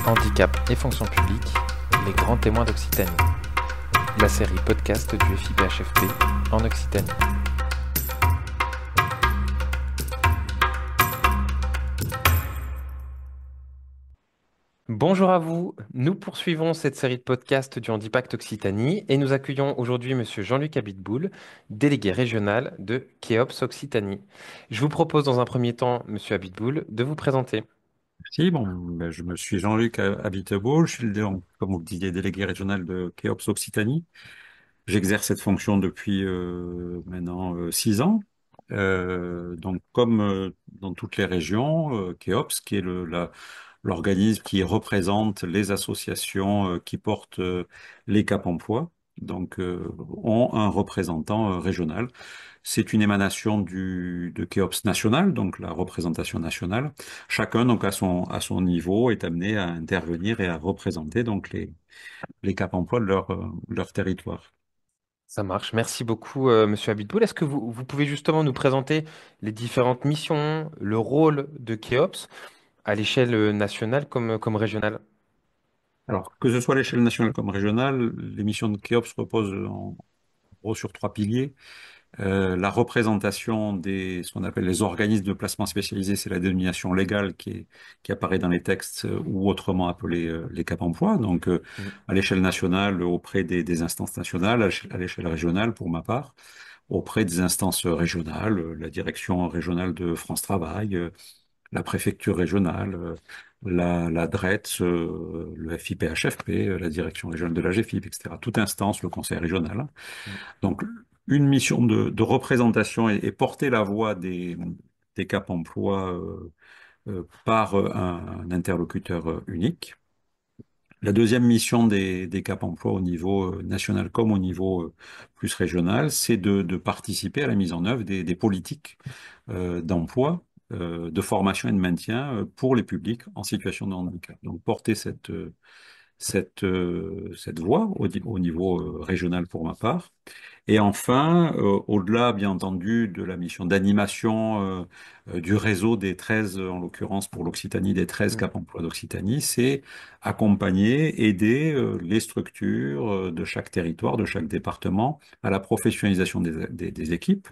Handicap et fonction publique, les grands témoins d'Occitanie. La série podcast du FIPHFP en Occitanie. Bonjour à vous, nous poursuivons cette série de podcasts du Handipact Occitanie et nous accueillons aujourd'hui Monsieur Jean-Luc Abitboul, délégué régional de Kéops Occitanie. Je vous propose dans un premier temps, Monsieur Abitboul, de vous présenter. Si, bon, ben, je me suis Jean-Luc Abiteboul, je suis comme vous le disiez, délégué régional de Kéops Occitanie. J'exerce cette fonction depuis maintenant 6 ans. Donc, comme dans toutes les régions, Kéops, qui est l'organisme qui représente les associations qui portent les Cap Emploi, donc ont un représentant régional. C'est une émanation de Kéops national, donc la représentation nationale. Chacun, donc à son niveau, est amené à intervenir et à représenter donc les Cap Emploi de leur territoire. Ça marche, merci beaucoup Monsieur Abitboul. Est-ce que vous pouvez justement nous présenter les différentes missions, le rôle de Kéops à l'échelle nationale comme régionale? Alors, que ce soit à l'échelle nationale comme régionale, les missions de Kéops reposent en gros sur trois piliers. La représentation ce qu'on appelle les organismes de placement spécialisés, c'est la dénomination légale qui apparaît dans les textes ou autrement appelés les Cap Emploi. Donc, Mm. à l'échelle nationale, auprès des instances nationales, à l'échelle régionale pour ma part, auprès des instances régionales, la direction régionale de France Travail, la préfecture régionale, la DRETS, le FIPHFP, la direction régionale de la GFIP, etc. Toute instance, le conseil régional. Mm. Donc, une mission de représentation et porter la voix des Cap Emploi par un interlocuteur unique. La deuxième mission des Cap Emploi au niveau national comme au niveau plus régional, c'est de participer à la mise en œuvre des politiques d'emploi, de formation et de maintien pour les publics en situation de handicap. Donc porter cette voix au niveau régional pour ma part. Et enfin, au-delà, bien entendu, de la mission d'animation du réseau des 13, en l'occurrence pour l'Occitanie, des 13 Mm. Cap Emploi d'Occitanie, c'est accompagner, aider les structures de chaque territoire, de chaque département à la professionnalisation des équipes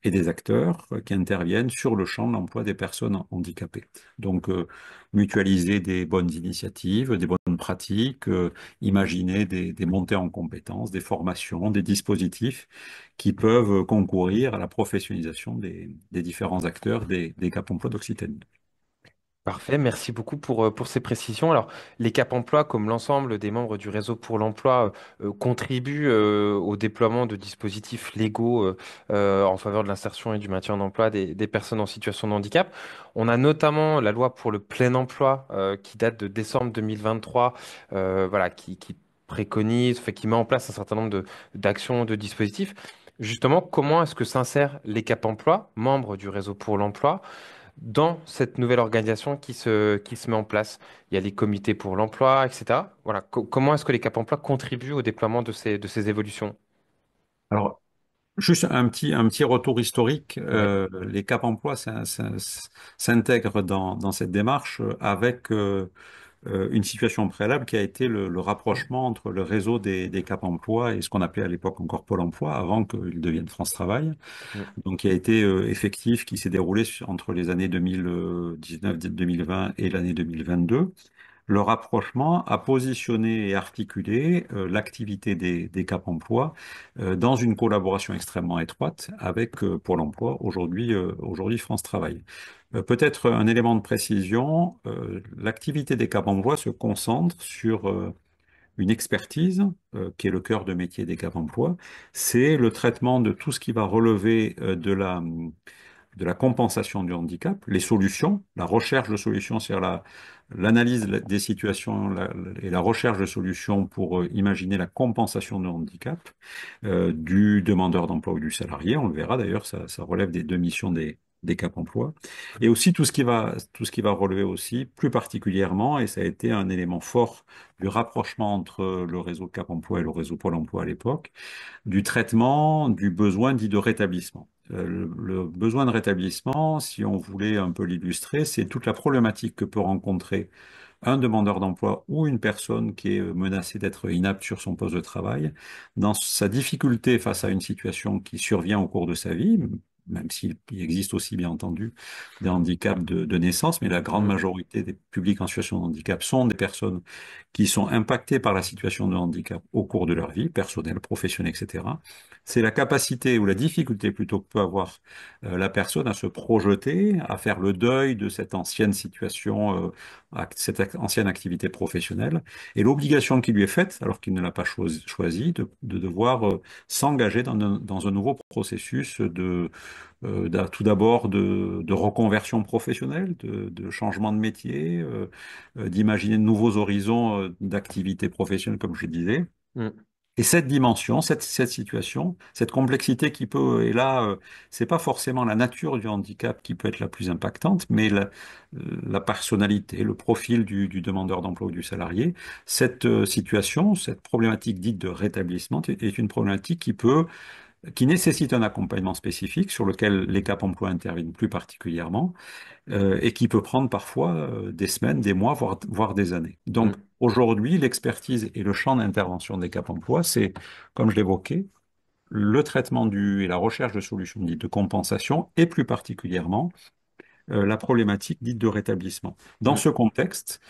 et des acteurs qui interviennent sur le champ de l'emploi des personnes handicapées. Donc, mutualiser des bonnes initiatives, des bonnes pratiques, imaginer des montées en compétences, des formations, des dispositifs qui peuvent concourir à la professionnalisation des différents acteurs des Cap Emploi d'Occitanie. Parfait, merci beaucoup pour ces précisions. Alors, les Cap Emploi, comme l'ensemble des membres du réseau pour l'emploi, contribuent au déploiement de dispositifs légaux en faveur de l'insertion et du maintien en emploi des personnes en situation de handicap. On a notamment la loi pour le plein emploi qui date de décembre 2023, voilà, qui préconise, fait, qui met en place un certain nombre d'actions, de dispositifs. Justement, comment est-ce que s'insèrent les Cap Emploi, membres du réseau pour l'emploi? Dans cette nouvelle organisation qui se met en place. Il y a les comités pour l'emploi, etc. Voilà. Comment est-ce que les Cap Emploi contribuent au déploiement de ces évolutions? Alors, juste un petit retour historique. Oui. Les Cap Emploi s'intègrent dans cette démarche avec une situation préalable qui a été le rapprochement entre le réseau des Cap Emploi et ce qu'on appelait à l'époque encore Pôle Emploi, avant qu'il devienne France Travail. Mm. Donc, qui a été effectif, qui s'est déroulé entre les années 2019-2020 et l'année 2022. Le rapprochement a positionné et articulé l'activité des Cap Emploi dans une collaboration extrêmement étroite avec Pôle Emploi, aujourd'hui France Travail. Peut-être un élément de précision, l'activité des Cap Emploi se concentre sur une expertise qui est le cœur de métier des Cap Emploi, c'est le traitement de tout ce qui va relever de la compensation du handicap, les solutions, la recherche de solutions, c'est-à-dire l'analyse des situations et la recherche de solutions pour imaginer la compensation du handicap du demandeur d'emploi ou du salarié. On le verra d'ailleurs, ça relève des deux missions des Cap Emploi. Et aussi tout ce qui va relever aussi, plus particulièrement, et ça a été un élément fort du rapprochement entre le réseau Cap Emploi et le réseau Pôle Emploi à l'époque, du traitement du besoin dit de rétablissement. Le besoin de rétablissement, si on voulait un peu l'illustrer, c'est toute la problématique que peut rencontrer un demandeur d'emploi ou une personne qui est menacée d'être inapte sur son poste de travail, dans sa difficulté face à une situation qui survient au cours de sa vie, même s'il existe aussi, bien entendu, des handicaps de naissance, mais la grande Mm, majorité des publics en situation de handicap sont des personnes qui sont impactés par la situation de handicap au cours de leur vie, personnelle, professionnelle, etc. C'est la capacité ou la difficulté plutôt que peut avoir la personne à se projeter, à faire le deuil de cette ancienne situation, cette ancienne activité professionnelle, et l'obligation qui lui est faite, alors qu'il ne l'a pas choisi, de devoir s'engager dans un nouveau processus tout d'abord de reconversion professionnelle, de changement de métier, d'imaginer de nouveaux horizons d'activité professionnelle, comme je disais. mm, Et cette dimension, cette situation, cette complexité qui peut, et là, c'est pas forcément la nature du handicap qui peut être la plus impactante, mais la personnalité, le profil du demandeur d'emploi ou du salarié. Cette situation, cette problématique dite de rétablissement est une problématique qui nécessite un accompagnement spécifique sur lequel les Cap Emploi interviennent plus particulièrement et qui peut prendre parfois des semaines, des mois, voire des années. Donc mm, aujourd'hui, l'expertise et le champ d'intervention des Cap Emploi, c'est, comme je l'évoquais, le traitement et la recherche de solutions dites de compensation et plus particulièrement la problématique dite de rétablissement. Dans mm, ce contexte,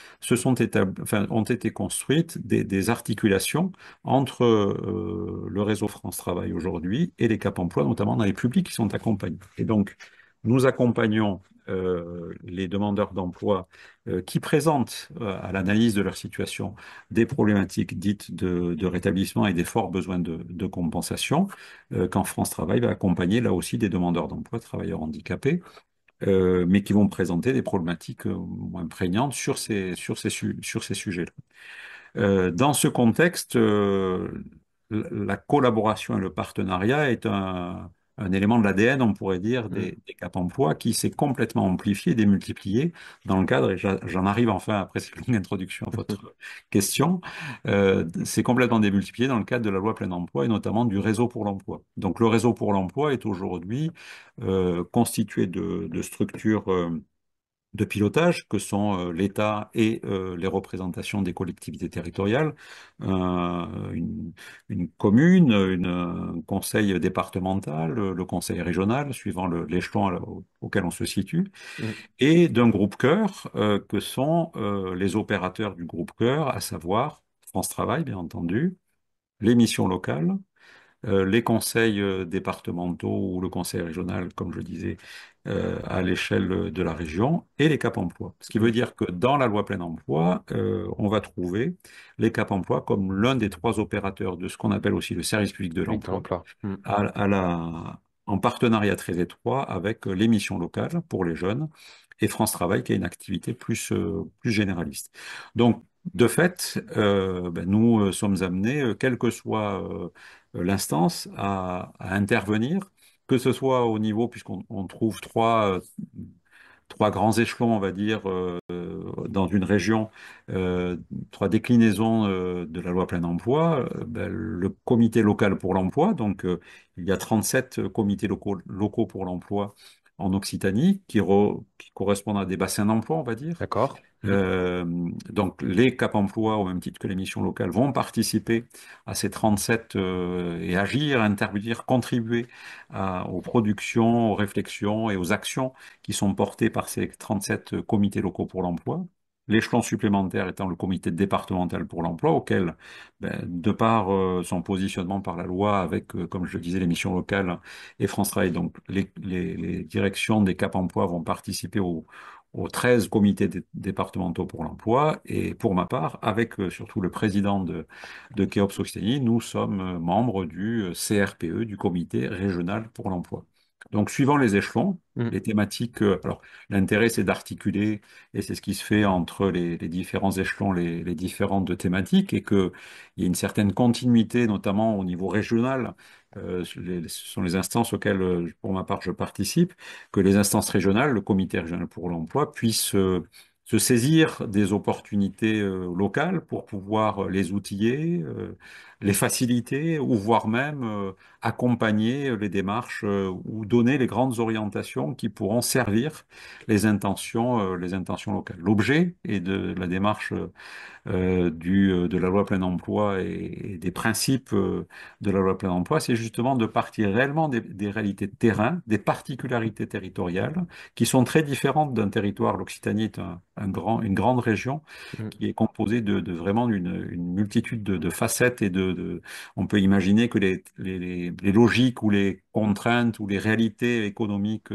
ont été construites des articulations entre le réseau France Travail aujourd'hui et les Cap Emploi, notamment dans les publics qui sont accompagnés. Et donc, nous accompagnons les demandeurs d'emploi qui présentent à l'analyse de leur situation des problématiques dites de rétablissement et des forts besoins de compensation, quand France Travail va accompagner là aussi des demandeurs d'emploi, travailleurs handicapés, mais qui vont présenter des problématiques moins prégnantes sur ces sujets-là. Dans ce contexte, la collaboration et le partenariat est un élément de l'ADN, on pourrait dire, mm. des Cap Emploi qui s'est complètement amplifié, démultiplié dans le cadre, et j'en arrive enfin après cette longue introduction à votre question, c'est complètement démultiplié dans le cadre de la loi plein emploi et notamment du réseau pour l'emploi. Donc le réseau pour l'emploi est aujourd'hui constitué de structures de pilotage que sont l'État et les représentations des collectivités territoriales, une, une commune, un conseil départemental, le conseil régional, suivant l'échelon auquel on se situe, Mm. et d'un groupe cœur que sont les opérateurs du groupe cœur, à savoir France Travail, bien entendu, les missions locales, les conseils départementaux ou le conseil régional, comme je disais, à l'échelle de la région, et les cap emploi. Ce qui veut Mm. dire que dans la loi plein emploi, on va trouver les cap emploi comme l'un des trois opérateurs de ce qu'on appelle aussi le service public de Public de l'emploi, l'emploi. Mm. en partenariat très étroit avec les missions locales pour les jeunes et France Travail qui a une activité plus généraliste. Donc, de fait, nous sommes amenés, quelle que soit l'instance, à intervenir, que ce soit au niveau, puisqu'on trouve trois grands échelons, on va dire, dans une région, trois déclinaisons de la loi plein emploi. Le comité local pour l'emploi, donc il y a 37 comités locaux pour l'emploi en Occitanie qui correspondent à des bassins d'emploi, on va dire. D'accord. Mm. Euh, donc les Cap Emploi, au même titre que les missions locales, vont participer à ces 37 et agir, intervenir, contribuer aux productions, aux réflexions et aux actions qui sont portées par ces 37 comités locaux pour l'emploi. L'échelon supplémentaire étant le comité départemental pour l'emploi, auquel, de par son positionnement par la loi, avec, comme je le disais, les missions locales et France Travail, donc les directions des Cap Emploi vont participer aux 13 comités départementaux pour l'emploi. Et pour ma part, avec surtout le président de Kéops Occitanie, nous sommes membres du CRPE, du comité régional pour l'emploi. Donc, suivant les échelons, Mm. les thématiques, alors l'intérêt c'est d'articuler, et c'est ce qui se fait entre les différents échelons, les différentes thématiques, et qu'il y ait une certaine continuité, notamment au niveau régional. Ce sont les instances auxquelles, pour ma part, je participe, que les instances régionales, le comité régional pour l'emploi, puissent se saisir des opportunités locales pour pouvoir les outiller, les faciliter ou voire même accompagner les démarches ou donner les grandes orientations qui pourront servir les intentions locales. L'objet et de la démarche de la loi plein emploi et des principes de la loi plein emploi, c'est justement de partir réellement des réalités de terrain, des particularités territoriales qui sont très différentes d'un territoire. L'Occitanie est une grande région Mm, qui est composée de vraiment une multitude de facettes on peut imaginer que les logiques ou les contraintes ou les réalités économiques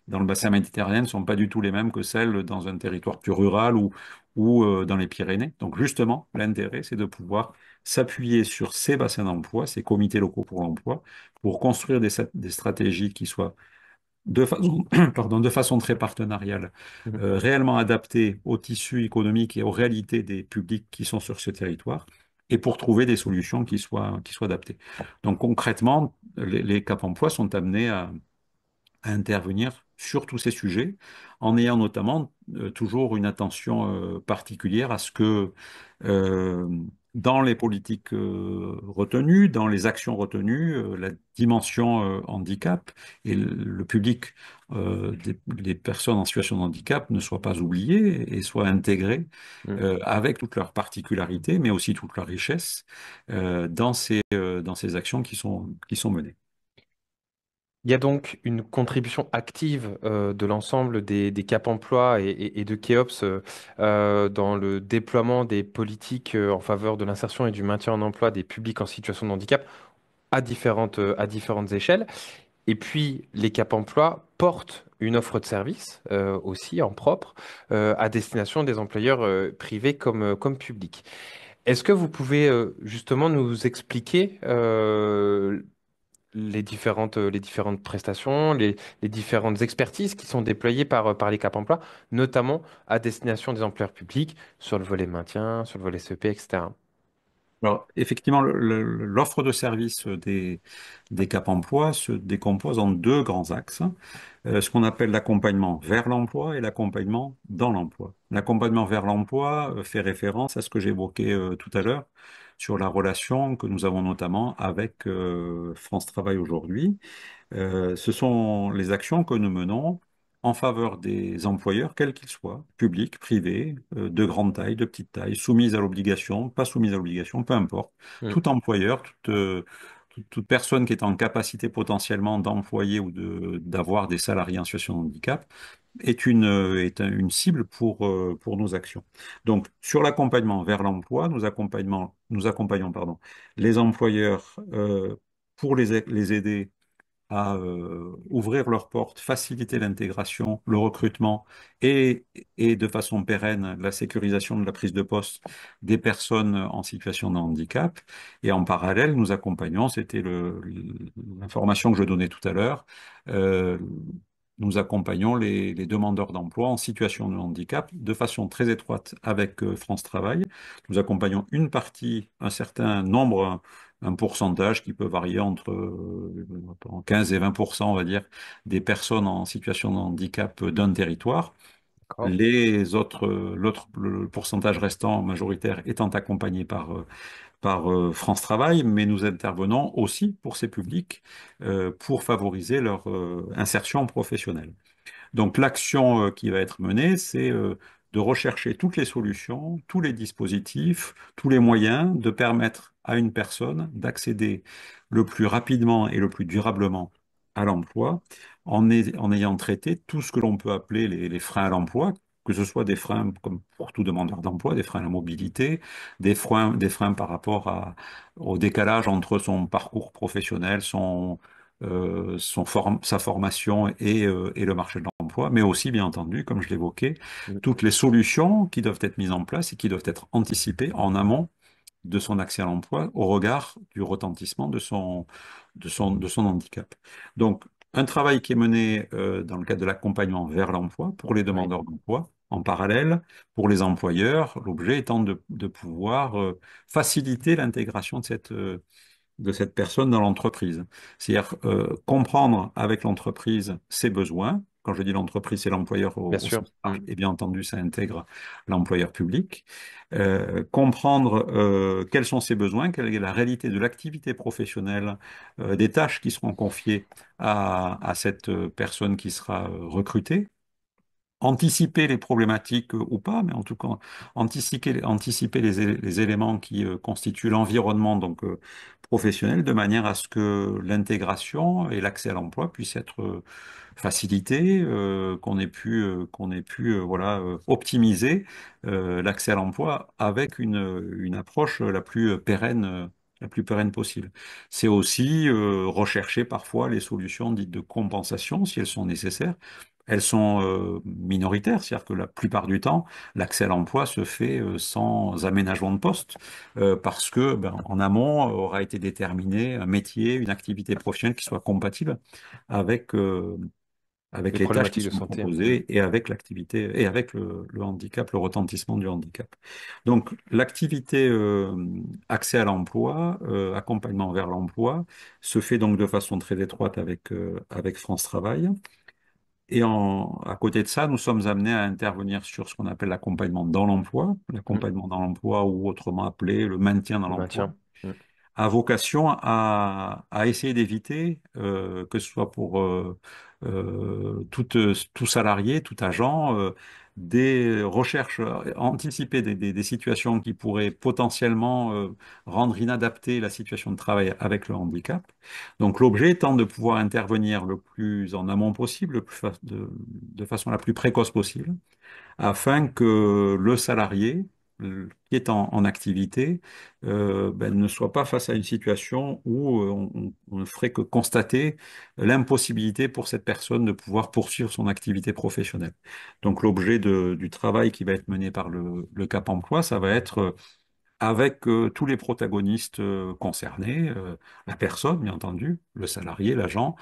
dans le bassin méditerranéen ne sont pas du tout les mêmes que celles dans un territoire plus rural ou dans les Pyrénées. Donc justement, l'intérêt, c'est de pouvoir s'appuyer sur ces bassins d'emploi, ces comités locaux pour l'emploi, pour construire des stratégies qui soient de façon, pardon, de façon très partenariale, mm. réellement adaptées au tissu économique et aux réalités des publics qui sont sur ce territoire, et pour trouver des solutions qui soient adaptées. Donc concrètement, les Cap Emploi sont amenés à intervenir sur tous ces sujets, en ayant notamment toujours une attention particulière à ce que euh, dans les politiques retenues, dans les actions retenues, la dimension handicap et le public des personnes en situation de handicap ne soit pas oublié et soit intégré Mm. avec toutes leurs particularités, mais aussi toute leur richesse dans ces actions qui sont menées. Il y a donc une contribution active de l'ensemble des Cap Emploi et de Keops dans le déploiement des politiques en faveur de l'insertion et du maintien en emploi des publics en situation de handicap à différentes échelles. Et puis, les Cap Emploi portent une offre de service aussi en propre à destination des employeurs privés comme publics. Est-ce que vous pouvez justement nous expliquer les différentes prestations, les différentes expertises qui sont déployées par les Cap Emploi, notamment à destination des employeurs publics sur le volet maintien, sur le volet CEP, etc. Alors, effectivement, l'offre de service des Cap Emploi se décompose en deux grands axes, ce qu'on appelle l'accompagnement vers l'emploi et l'accompagnement dans l'emploi. L'accompagnement vers l'emploi fait référence à ce que j'évoquais tout à l'heure sur la relation que nous avons notamment avec France Travail aujourd'hui. Ce sont les actions que nous menons en faveur des employeurs, quels qu'ils soient, publics, privés, de grande taille, de petite taille, soumis à l'obligation, pas soumis à l'obligation, peu importe. Mm, Tout employeur, toute personne qui est en capacité potentiellement d'employer ou d'avoir des salariés en situation de handicap est une cible pour nos actions. Donc, sur l'accompagnement vers l'emploi, nous accompagnons, pardon, les employeurs pour les aider à ouvrir leurs portes, faciliter l'intégration, le recrutement et de façon pérenne la sécurisation de la prise de poste des personnes en situation de handicap. Et en parallèle, nous accompagnons, c'était l'information que je donnais tout à l'heure, euh, nous accompagnons les demandeurs d'emploi en situation de handicap de façon très étroite avec France Travail. Nous accompagnons une partie, un certain nombre, un pourcentage qui peut varier entre 15 et 20%, on va dire, des personnes en situation de handicap d'un territoire. d'accord. Le pourcentage restant majoritaire étant accompagné par France Travail, mais nous intervenons aussi pour ces publics pour favoriser leur insertion professionnelle. Donc l'action qui va être menée, c'est de rechercher toutes les solutions, tous les dispositifs, tous les moyens de permettre à une personne d'accéder le plus rapidement et le plus durablement à l'emploi en ayant traité tout ce que l'on peut appeler les freins à l'emploi, que ce soit des freins, comme pour tout demandeur d'emploi, des freins à la mobilité, des freins par rapport au décalage entre son parcours professionnel, sa formation et le marché de l'emploi, mais aussi, bien entendu, comme je l'évoquais, Mm, toutes les solutions qui doivent être mises en place et qui doivent être anticipées en amont de son accès à l'emploi au regard du retentissement de son handicap. Donc, un travail qui est mené dans le cadre de l'accompagnement vers l'emploi pour les ouais. demandeurs d'emploi, en parallèle, pour les employeurs, l'objet étant de pouvoir faciliter l'intégration de cette personne dans l'entreprise. C'est-à-dire comprendre avec l'entreprise ses besoins, quand je dis l'entreprise, c'est l'employeur bien au sûr. sens large, et bien entendu, ça intègre l'employeur public. Comprendre quels sont ses besoins, quelle est la réalité de l'activité professionnelle, des tâches qui seront confiées à cette personne qui sera recrutée, anticiper les problématiques ou pas, mais en tout cas anticiper les éléments qui constituent l'environnement donc professionnel, de manière à ce que l'intégration et l'accès à l'emploi puissent être facilités, qu'on ait pu voilà optimiser l'accès à l'emploi avec une approche la plus pérenne possible. C'est aussi rechercher parfois les solutions dites de compensation si elles sont nécessaires. Elles sont minoritaires, c'est-à-dire que la plupart du temps, l'accès à l'emploi se fait sans aménagement de poste, parce que en amont aura été déterminé un métier, une activité professionnelle qui soit compatible avec, avec Les les tâches qui problématiques de sont santé. proposées et avec l'activité et avec le handicap, le retentissement du handicap. Donc l'activité accès à l'emploi, accompagnement vers l'emploi, se fait donc de façon très étroite avec France Travail. Et à côté de ça, nous sommes amenés à intervenir sur ce qu'on appelle Mm. l'accompagnement dans l'emploi ou autrement appelé le maintien dans Le l'emploi, maintien. Mm. a vocation à essayer d'éviter, que ce soit pour tout salarié, tout agent, des recherches, anticiper des situations qui pourraient potentiellement rendre inadaptée la situation de travail avec le handicap. Donc l'objet étant de pouvoir intervenir le plus en amont possible, de façon la plus précoce possible, afin que le salarié qui est en activité ne soit pas face à une situation où on ne ferait que constater l'impossibilité pour cette personne de pouvoir poursuivre son activité professionnelle. Donc l'objet du travail qui va être mené par le Cap Emploi, ça va être avec tous les protagonistes concernés, la personne, bien entendu, le salarié, l'agent,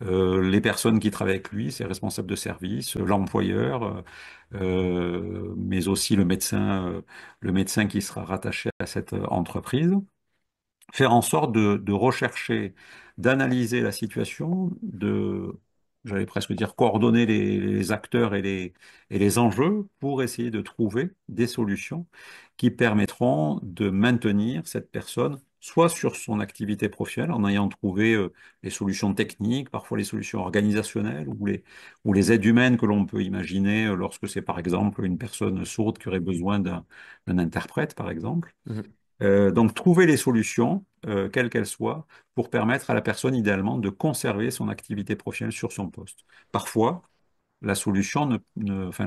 les personnes qui travaillent avec lui, ses responsables de service, l'employeur, mais aussi le médecin qui sera rattaché à cette entreprise, faire en sorte de rechercher, d'analyser la situation, j'allais presque dire, coordonner les acteurs et les enjeux pour essayer de trouver des solutions qui permettront de maintenir cette personne soit sur son activité professionnelle en ayant trouvé les solutions techniques, parfois les solutions organisationnelles ou les aides humaines que l'on peut imaginer lorsque c'est par exemple une personne sourde qui aurait besoin d'un interprète, par exemple. Mm. Donc, trouver les solutions, quelles qu'elles soient, pour permettre à la personne, idéalement, de conserver son activité professionnelle sur son poste. Parfois, la solution enfin,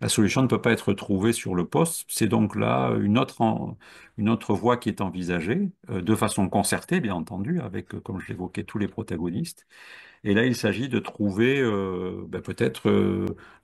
la solution ne peut pas être trouvée sur le poste. C'est donc là une autre voie qui est envisagée, de façon concertée, bien entendu, avec, comme je l'évoquais, tous les protagonistes. Et là, il s'agit de trouver peut-être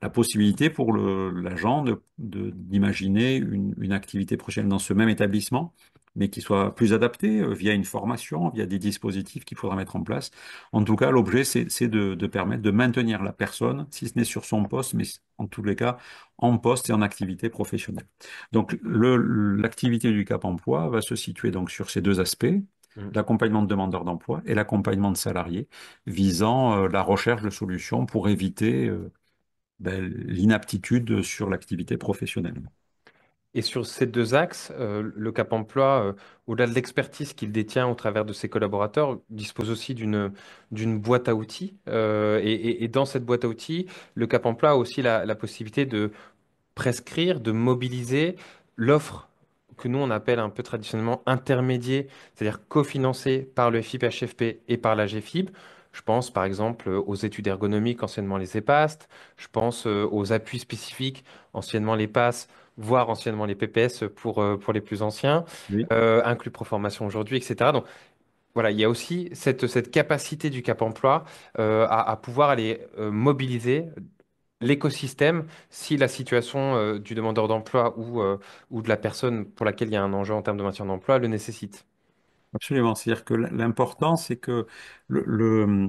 la possibilité pour l'agent d'imaginer une activité prochaine dans ce même établissement, mais qui soit plus adaptée via une formation, via des dispositifs qu'il faudra mettre en place. En tout cas, l'objet, c'est de permettre de maintenir la personne, si ce n'est sur son poste, mais en tous les cas en poste et en activité professionnelle. Donc, l'activité du Cap Emploi va se situer donc sur ces deux aspects, Mm. l'accompagnement de demandeurs d'emploi et l'accompagnement de salariés visant la recherche de solutions pour éviter l'inaptitude sur l'activité professionnelle. Et sur ces deux axes, le Cap Emploi, au-delà de l'expertise qu'il détient au travers de ses collaborateurs, dispose aussi d'une boîte à outils. Et dans cette boîte à outils, le Cap Emploi a aussi la possibilité de prescrire, de mobiliser l'offre que nous on appelle un peu traditionnellement intermédiaire, c'est-à-dire cofinancée par le FIP-HFP et par la GFIP. Je pense par exemple aux études ergonomiques, anciennement les EPAST. Je pense aux appuis spécifiques, anciennement les PASS, voire anciennement les PPS pour les plus anciens, Oui, inclus Proformation aujourd'hui, etc. Donc voilà, il y a aussi cette capacité du Cap Emploi à pouvoir aller mobiliser l'écosystème si la situation du demandeur d'emploi ou de la personne pour laquelle il y a un enjeu en termes de maintien d'emploi le nécessite. absolument. C'est-à-dire que l'important, c'est que le, le-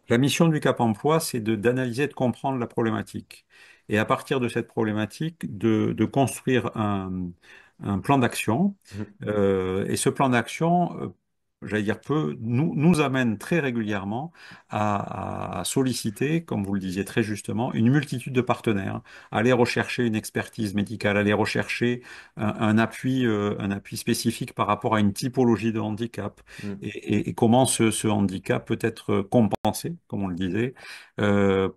la mission du Cap Emploi, c'est d'analyser et de comprendre la problématique. Et à partir de cette problématique, de construire un plan d'action. Mhm. Et ce plan d'action j'allais dire peu, nous amène très régulièrement à solliciter, comme vous le disiez très justement, une multitude de partenaires, aller rechercher une expertise médicale, aller rechercher un appui spécifique par rapport à une typologie de handicap Mm. et comment ce handicap peut être compensé, comme on le disait,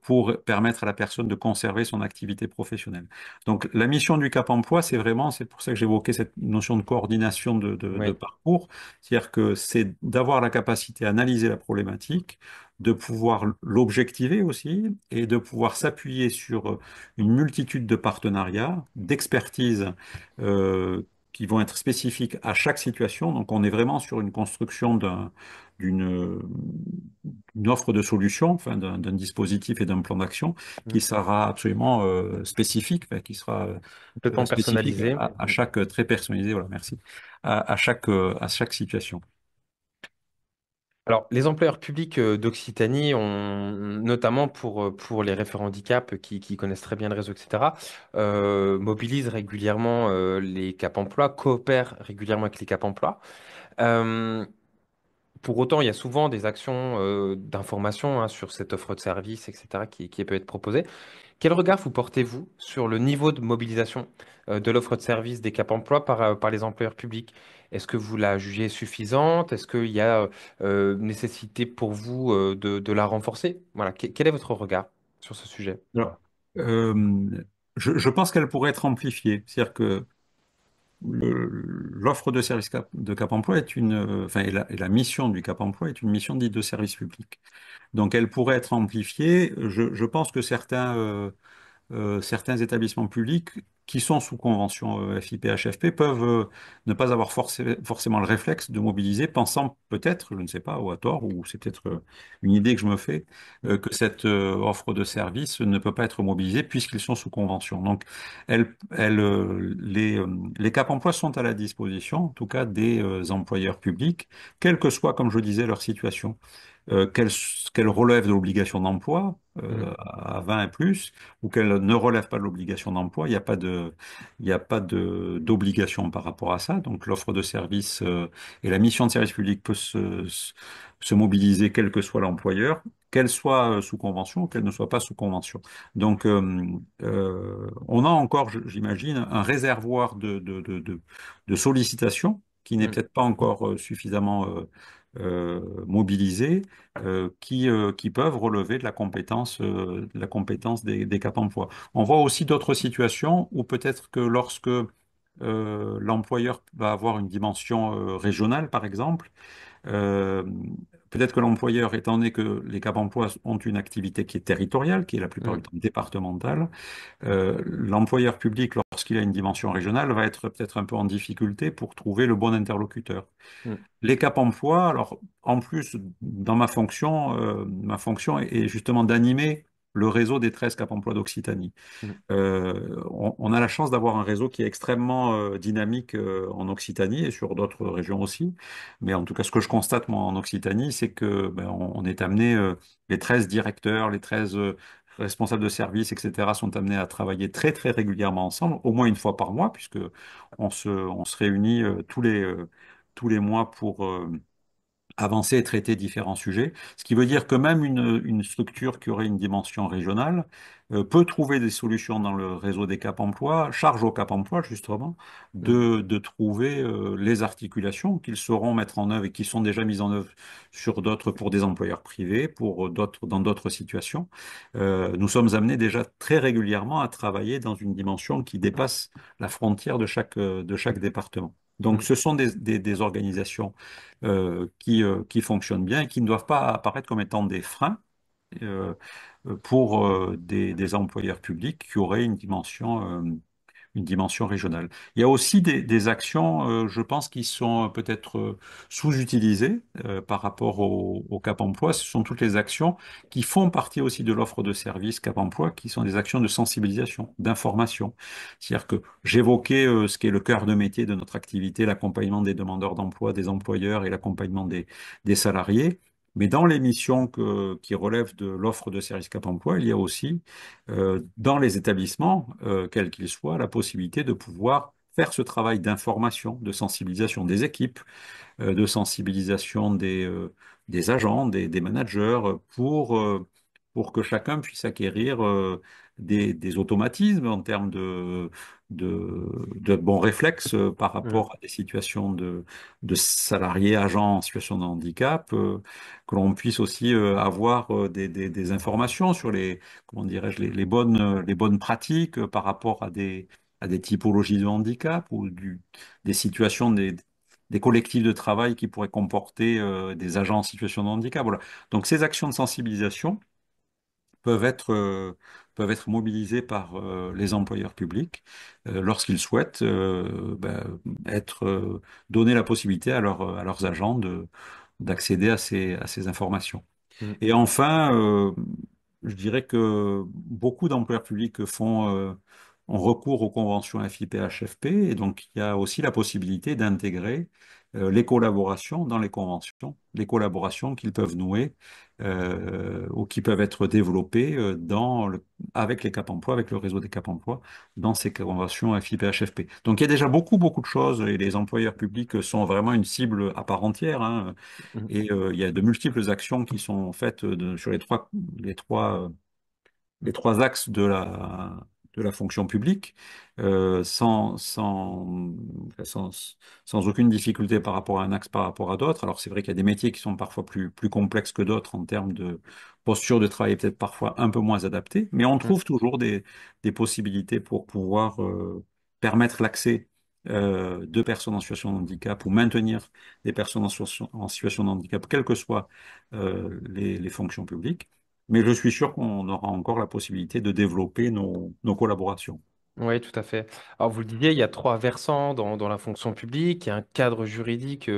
pour permettre à la personne de conserver son activité professionnelle. Donc la mission du Cap Emploi, c'est vraiment, c'est pour ça que j'évoquais cette notion de coordination de Oui. parcours, c'est-à-dire que c'est d'avoir la capacité à analyser la problématique, de pouvoir l'objectiver aussi et de pouvoir s'appuyer sur une multitude de partenariats, d'expertises qui vont être spécifiques à chaque situation. Donc on est vraiment sur une construction d'une une offre de solution, enfin d'un dispositif et d'un plan d'action qui Mm. sera absolument spécifique, enfin, qui sera Complètement spécifique personnalisé. à Mm. chaque, très personnalisé, voilà, merci, à chaque situation. Alors, les employeurs publics d'Occitanie, notamment pour les référents handicap qui connaissent très bien le réseau, etc., mobilisent régulièrement les Cap Emploi, coopèrent régulièrement avec les Cap Emploi. Euh, pour autant, il y a souvent des actions d'information hein, sur cette offre de service, etc., qui peut être proposée. Quel regard vous portez-vous sur le niveau de mobilisation de l'offre de service des Cap Emploi par les employeurs publics? Est-ce que vous la jugez suffisante? Est-ce qu'il y a nécessité pour vous de la renforcer? Voilà, quel est votre regard sur ce sujet? Alors, euh, je pense qu'elle pourrait être amplifiée. C'est-à-dire que l'offre de service de Cap Emploi est enfin, et la mission du Cap Emploi est une mission dite de service public. Donc, elle pourrait être amplifiée. Je pense que certains établissements publics qui sont sous convention FIPHFP peuvent ne pas avoir forcément le réflexe de mobiliser, pensant peut-être, je ne sais pas, ou à tort, ou c'est peut-être une idée que je me fais, que cette offre de service ne peut pas être mobilisée puisqu'ils sont sous convention. Donc, les Cap Emploi sont à la disposition, en tout cas, des employeurs publics, quelle que soit, comme je disais, leur situation. Qu'elle relève de l'obligation d'emploi Mhm, à 20 et plus, ou qu'elle ne relève pas de l'obligation d'emploi, il n'y a pas d'obligation par rapport à ça. Donc l'offre de service et la mission de service public peut se mobiliser quel que soit l'employeur, qu'elle soit sous convention ou qu'elle ne soit pas sous convention. Donc on a encore, j'imagine, un réservoir de sollicitations qui n'est mhm, peut-être pas encore suffisamment mobilisé qui peuvent relever de la compétence des Cap emploi. On voit aussi d'autres situations où peut-être que lorsque l'employeur va avoir une dimension régionale, par exemple, euh, peut-être que l'employeur, étant donné que les Cap emploi ont une activité qui est territoriale, qui est la plupart du mhm, temps départementale, l'employeur public, lorsqu'il a une dimension régionale, va être peut-être un peu en difficulté pour trouver le bon interlocuteur. mhm, Les Cap emploi, alors en plus, dans ma fonction est justement d'animer le réseau des 13 Cap emploi d'Occitanie. mhm, On a la chance d'avoir un réseau qui est extrêmement dynamique en Occitanie et sur d'autres régions aussi. Mais en tout cas, ce que je constate moi en Occitanie, c'est que on est amené, les 13 directeurs, les 13 responsables de service, etc., sont amenés à travailler très très régulièrement ensemble, au moins une fois par mois, puisque on se réunit tous les mois pour avancer et traiter différents sujets, ce qui veut dire que même une structure qui aurait une dimension régionale peut trouver des solutions dans le réseau des Cap Emploi, charge au Cap Emploi justement mhm, de trouver les articulations qu'ils sauront mettre en œuvre et qui sont déjà mises en œuvre sur d'autres pour des employeurs privés, pour d'autres dans d'autres situations. Nous sommes amenés déjà très régulièrement à travailler dans une dimension qui dépasse la frontière de chaque département. Donc, mhm, ce sont des organisations qui fonctionnent bien et qui ne doivent pas apparaître comme étant des freins euh, pour des employeurs publics qui auraient une dimension régionale. Il y a aussi des actions, je pense, qui sont peut-être sous-utilisées par rapport au Cap Emploi. Ce sont toutes les actions qui font partie aussi de l'offre de service Cap Emploi, qui sont des actions de sensibilisation, d'information. C'est-à-dire que j'évoquais ce qui est le cœur de métier de notre activité, l'accompagnement des demandeurs d'emploi, des employeurs et l'accompagnement des salariés. Mais dans les missions qui relèvent de l'offre de service Cap Emploi, il y a aussi dans les établissements, quels qu'ils soient, la possibilité de pouvoir faire ce travail d'information, de sensibilisation des équipes, de sensibilisation des agents, des managers, pour que chacun puisse acquérir des automatismes en termes de bons réflexes par Mm, rapport à des situations de salariés, agents en situation de handicap, que l'on puisse aussi avoir des informations sur comment dirais-je, les bonnes pratiques par rapport à des typologies de handicap ou des situations, des collectifs de travail qui pourraient comporter des agents en situation de handicap. Voilà. Donc ces actions de sensibilisation peuvent peuvent être mobilisées par les employeurs publics lorsqu'ils souhaitent être donner la possibilité à leurs agents d'accéder à ces informations. mm, Et enfin, je dirais que beaucoup d'employeurs publics ont recours aux conventions FIPHFP, et donc il y a aussi la possibilité d'intégrer les collaborations dans les conventions, les collaborations qu'ils peuvent nouer ou qui peuvent être développées avec les Cap Emploi, avec le réseau des Cap Emploi, dans ces conventions FIPHFP. Donc il y a déjà beaucoup de choses, et les employeurs publics sont vraiment une cible à part entière, hein. mm. Et il y a de multiples actions qui sont faites sur les trois axes de la fonction publique, euh, sans, sans, sans, sans aucune difficulté par rapport à un axe par rapport à d'autres. Alors c'est vrai qu'il y a des métiers qui sont parfois plus complexes que d'autres en termes de posture de travail, peut-être parfois un peu moins adaptée, mais on Mm. trouve toujours des possibilités pour pouvoir permettre l'accès de personnes en situation de handicap ou maintenir des personnes en situation de handicap, quelles que soient les fonctions publiques. Mais je suis sûr qu'on aura encore la possibilité de développer nos collaborations. Oui, tout à fait. Alors, vous le disiez, il y a trois versants dans la fonction publique. Il y a un cadre juridique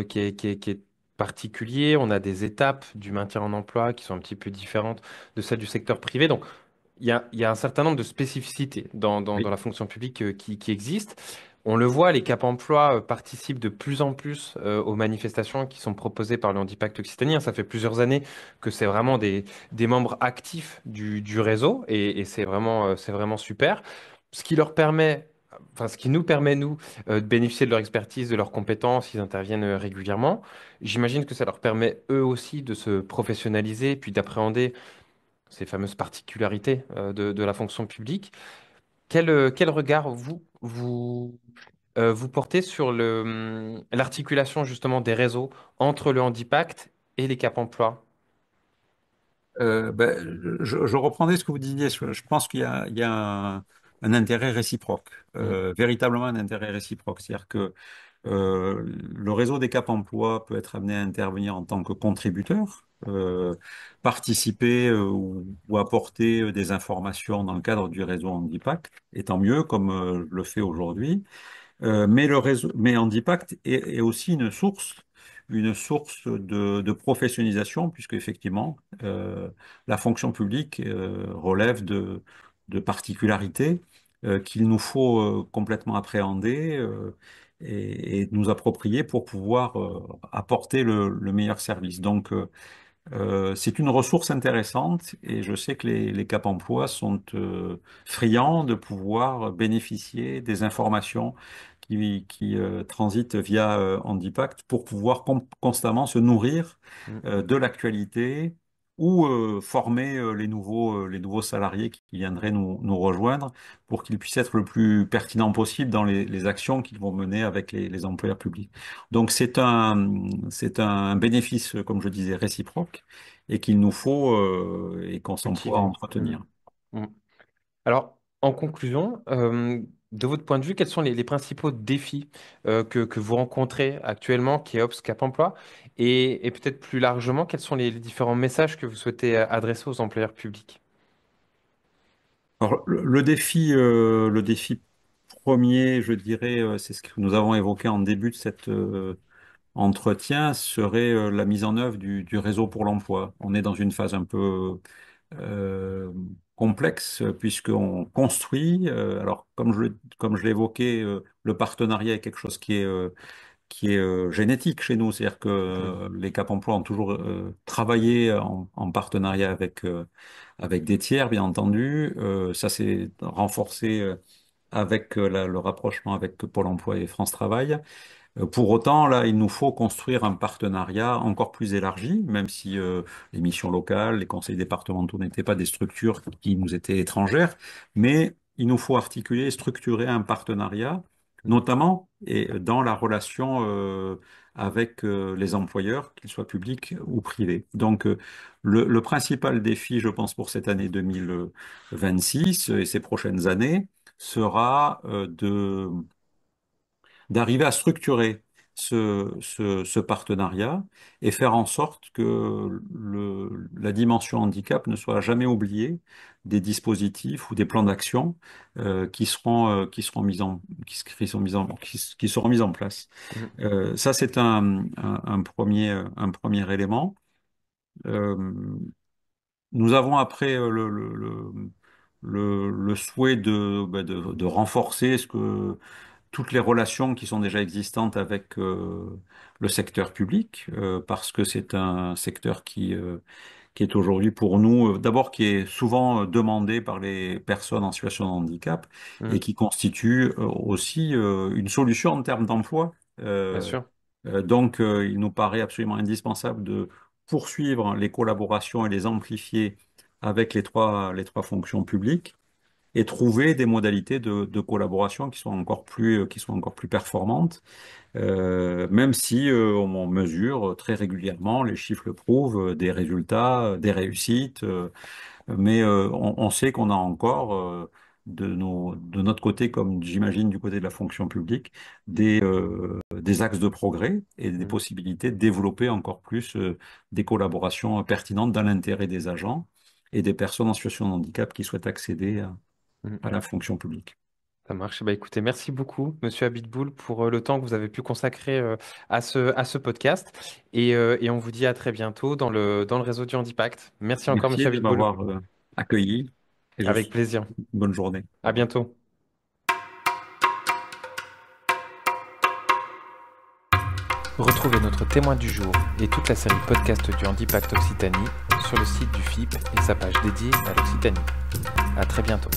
qui est particulier. On a des étapes du maintien en emploi qui sont un petit peu différentes de celles du secteur privé. Donc, il y a un certain nombre de spécificités dans Oui. la fonction publique qui existent. On le voit, les Cap Emploi participent de plus en plus aux manifestations qui sont proposées par le Handipact Occitanie. Ça fait plusieurs années que c'est vraiment des membres actifs du réseau et c'est vraiment super. Ce qui leur permet, enfin, ce qui nous permet, nous, de bénéficier de leur expertise, de leurs compétences, ils interviennent régulièrement. J'imagine que ça leur permet eux aussi de se professionnaliser puis d'appréhender ces fameuses particularités de la fonction publique. Quel regard vous portez sur l'articulation justement des réseaux entre le Handipact et les Cap Emploi? Je reprendrai ce que vous disiez. Je pense il y a un intérêt réciproque, Mm, véritablement un intérêt réciproque. C'est-à-dire que le réseau des Cap Emploi peut être amené à intervenir en tant que contributeur, participer ou apporter des informations dans le cadre du réseau Handipact, et tant mieux, comme le fait aujourd'hui. Mais le réseau, mais Handipact est aussi une source de professionnalisation, puisque effectivement, la fonction publique relève de particularités qu'il nous faut complètement appréhender et nous approprier pour pouvoir apporter le meilleur service. Donc, c'est une ressource intéressante, et je sais que les Cap Emploi sont friands de pouvoir bénéficier des informations qui transitent via Handipact pour pouvoir constamment se nourrir mm, de l'actualité ou former les nouveaux salariés qui viendraient nous rejoindre pour qu'ils puissent être le plus pertinents possible dans les actions qu'ils vont mener avec les employeurs publics. Donc c'est un bénéfice, comme je disais, réciproque, et qu'il nous faut et qu'on s'emploie à cultivé. Mm, entretenir. mm. Alors, en conclusion, de votre point de vue, quels sont les principaux défis que vous rencontrez actuellement qui est Ops Cap Emploi et peut-être plus largement, quels sont les différents messages que vous souhaitez adresser aux employeurs publics? Alors, le défi premier, je dirais, c'est ce que nous avons évoqué en début de cet entretien, serait la mise en œuvre du réseau pour l'emploi. On est dans une phase un peu euh, complexe puisqu'on construit. Alors, comme je l'ai évoqué, le partenariat est quelque chose qui est génétique chez nous. C'est-à-dire que Mm, les Cap Emploi ont toujours travaillé en partenariat avec des tiers, bien entendu. Ça s'est renforcé avec le rapprochement avec Pôle emploi et France Travail. Pour autant, là, il nous faut construire un partenariat encore plus élargi, même si les missions locales, les conseils départementaux n'étaient pas des structures qui nous étaient étrangères, mais il nous faut articuler et structurer un partenariat, notamment et dans la relation avec les employeurs, qu'ils soient publics ou privés. Donc, le principal défi, je pense, pour cette année 2026 et ces prochaines années sera d'arriver à structurer ce partenariat et faire en sorte que la dimension handicap ne soit jamais oubliée des dispositifs ou des plans d'action qui seront qui seront mis en place. Mhm. Ça, c'est un premier élément. Euh, Nous avons après le souhait de renforcer toutes les relations qui sont déjà existantes avec le secteur public, parce que c'est un secteur qui est aujourd'hui pour nous, d'abord qui est souvent demandé par les personnes en situation de handicap et Mhm. qui constitue aussi une solution en termes d'emploi. Bien Euh, sûr. donc, il nous paraît absolument indispensable de poursuivre les collaborations et les amplifier avec les trois fonctions publiques et trouver des modalités de collaboration qui sont encore plus performantes, même si on mesure très régulièrement, les chiffres le prouvent, des résultats, des réussites, mais on sait qu'on a encore de notre côté, comme j'imagine du côté de la fonction publique, des axes de progrès et des Mhm. possibilités de développer encore plus des collaborations pertinentes dans l'intérêt des agents et des personnes en situation de handicap qui souhaitent accéder Mhm. à la fonction publique. Ça marche. Bah, écoutez, merci beaucoup, Monsieur Abitboul, pour le temps que vous avez pu consacrer à ce podcast. Et on vous dit à très bientôt dans le réseau du Handipact. Merci encore, Merci Monsieur de Abitboul. m'avoir accueilli et je vous Avec souhaite plaisir. une bonne journée. Au À revoir. bientôt. Retrouvez notre témoin du jour et toute la série podcast du Handipact Occitanie sur le site du FIP et sa page dédiée à l'Occitanie. À très bientôt.